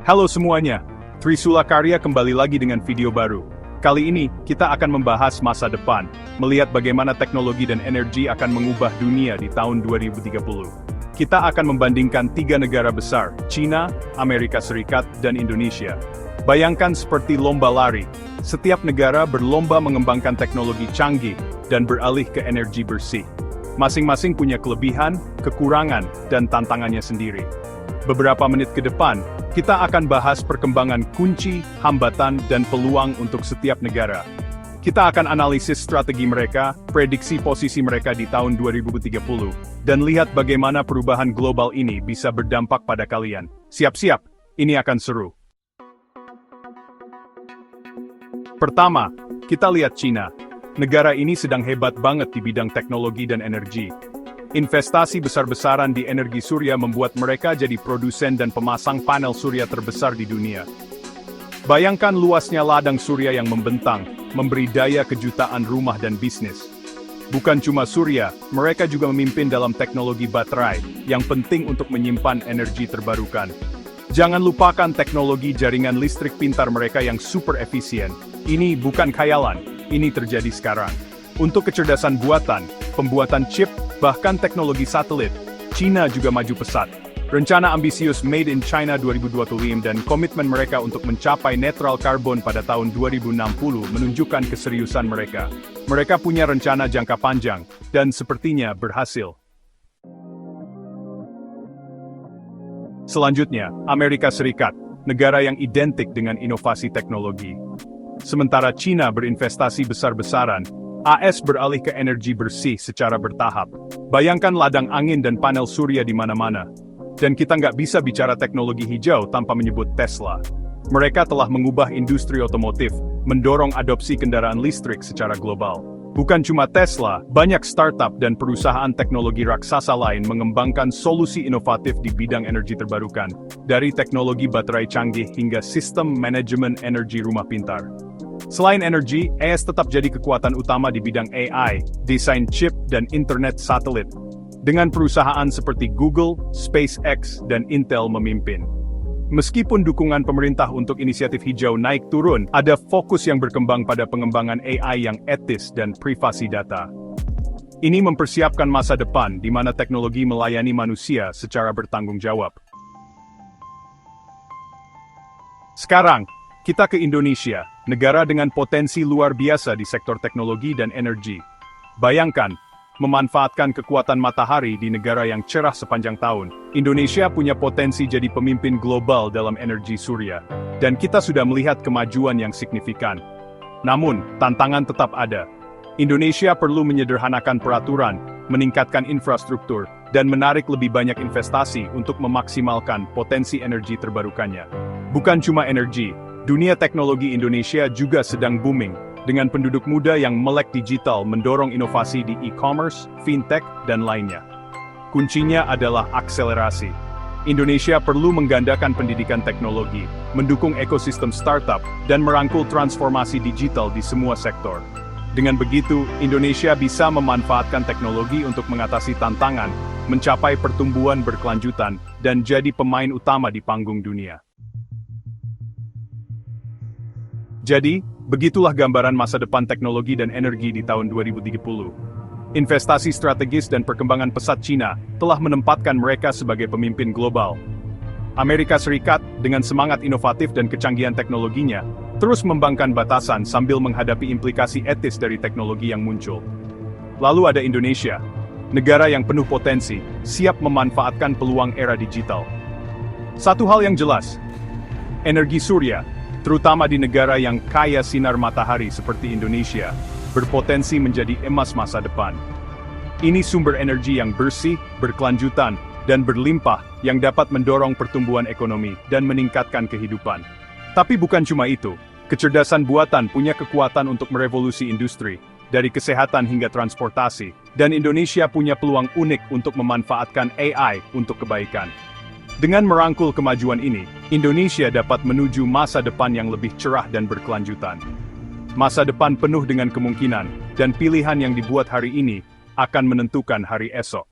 Halo semuanya, Trisula Karya kembali lagi dengan video baru. Kali ini, kita akan membahas masa depan, melihat bagaimana teknologi dan energi akan mengubah dunia di tahun 2030. Kita akan membandingkan 3 negara besar, China, Amerika Serikat, dan Indonesia. Bayangkan seperti lomba lari, setiap negara berlomba mengembangkan teknologi canggih dan beralih ke energi bersih. Masing-masing punya kelebihan, kekurangan, dan tantangannya sendiri. Beberapa menit ke depan, kita akan bahas perkembangan kunci, hambatan, dan peluang untuk setiap negara. Kita akan analisis strategi mereka, prediksi posisi mereka di tahun 2030, dan lihat bagaimana perubahan global ini bisa berdampak pada kalian. Siap-siap, ini akan seru. Pertama, kita lihat China. Negara ini sedang hebat banget di bidang teknologi dan energi. Investasi besar-besaran di energi surya membuat mereka jadi produsen dan pemasang panel surya terbesar di dunia. Bayangkan luasnya ladang surya yang membentang, memberi daya kejutaan rumah dan bisnis. Bukan cuma surya, mereka juga memimpin dalam teknologi baterai, yang penting untuk menyimpan energi terbarukan. Jangan lupakan teknologi jaringan listrik pintar mereka yang super efisien. Ini bukan khayalan, ini terjadi sekarang. Untuk kecerdasan buatan, pembuatan chip, bahkan teknologi satelit, China juga maju pesat. Rencana ambisius Made in China 2025 dan komitmen mereka untuk mencapai netral karbon pada tahun 2060 menunjukkan keseriusan mereka. Mereka punya rencana jangka panjang, dan sepertinya berhasil. Selanjutnya, Amerika Serikat, negara yang identik dengan inovasi teknologi. Sementara China berinvestasi besar-besaran, AS beralih ke energi bersih secara bertahap. Bayangkan ladang angin dan panel surya di mana-mana. Dan kita nggak bisa bicara teknologi hijau tanpa menyebut Tesla. Mereka telah mengubah industri otomotif, mendorong adopsi kendaraan listrik secara global. Bukan cuma Tesla, banyak startup dan perusahaan teknologi raksasa lain mengembangkan solusi inovatif di bidang energi terbarukan, dari teknologi baterai canggih hingga sistem manajemen energi rumah pintar. Selain energi, AS tetap jadi kekuatan utama di bidang AI, desain chip, dan internet satelit. Dengan perusahaan seperti Google, SpaceX, dan Intel memimpin. Meskipun dukungan pemerintah untuk inisiatif hijau naik turun, ada fokus yang berkembang pada pengembangan AI yang etis dan privasi data. Ini mempersiapkan masa depan di mana teknologi melayani manusia secara bertanggung jawab. Sekarang, kita ke Indonesia, negara dengan potensi luar biasa di sektor teknologi dan energi. Bayangkan, memanfaatkan kekuatan matahari di negara yang cerah sepanjang tahun. Indonesia punya potensi jadi pemimpin global dalam energi surya. Dan kita sudah melihat kemajuan yang signifikan. Namun, tantangan tetap ada. Indonesia perlu menyederhanakan peraturan, meningkatkan infrastruktur, dan menarik lebih banyak investasi untuk memaksimalkan potensi energi terbarukannya. Bukan cuma energi, dunia teknologi Indonesia juga sedang booming. Dengan penduduk muda yang melek digital mendorong inovasi di e-commerce, fintech, dan lainnya. Kuncinya adalah akselerasi. Indonesia perlu menggandakan pendidikan teknologi, mendukung ekosistem startup, dan merangkul transformasi digital di semua sektor. Dengan begitu, Indonesia bisa memanfaatkan teknologi untuk mengatasi tantangan, mencapai pertumbuhan berkelanjutan, dan jadi pemain utama di panggung dunia. Jadi, begitulah gambaran masa depan teknologi dan energi di tahun 2030. Investasi strategis dan perkembangan pesat China telah menempatkan mereka sebagai pemimpin global. Amerika Serikat, dengan semangat inovatif dan kecanggihan teknologinya, terus membangkang batasan sambil menghadapi implikasi etis dari teknologi yang muncul. Lalu ada Indonesia, negara yang penuh potensi, siap memanfaatkan peluang era digital. Satu hal yang jelas, energi surya, terutama di negara yang kaya sinar matahari seperti Indonesia, berpotensi menjadi emas masa depan. Ini sumber energi yang bersih, berkelanjutan, dan berlimpah yang dapat mendorong pertumbuhan ekonomi dan meningkatkan kehidupan. Tapi bukan cuma itu, kecerdasan buatan punya kekuatan untuk merevolusi industri, dari kesehatan hingga transportasi, dan Indonesia punya peluang unik untuk memanfaatkan AI untuk kebaikan. Dengan merangkul kemajuan ini, Indonesia dapat menuju masa depan yang lebih cerah dan berkelanjutan. Masa depan penuh dengan kemungkinan, dan pilihan yang dibuat hari ini akan menentukan hari esok.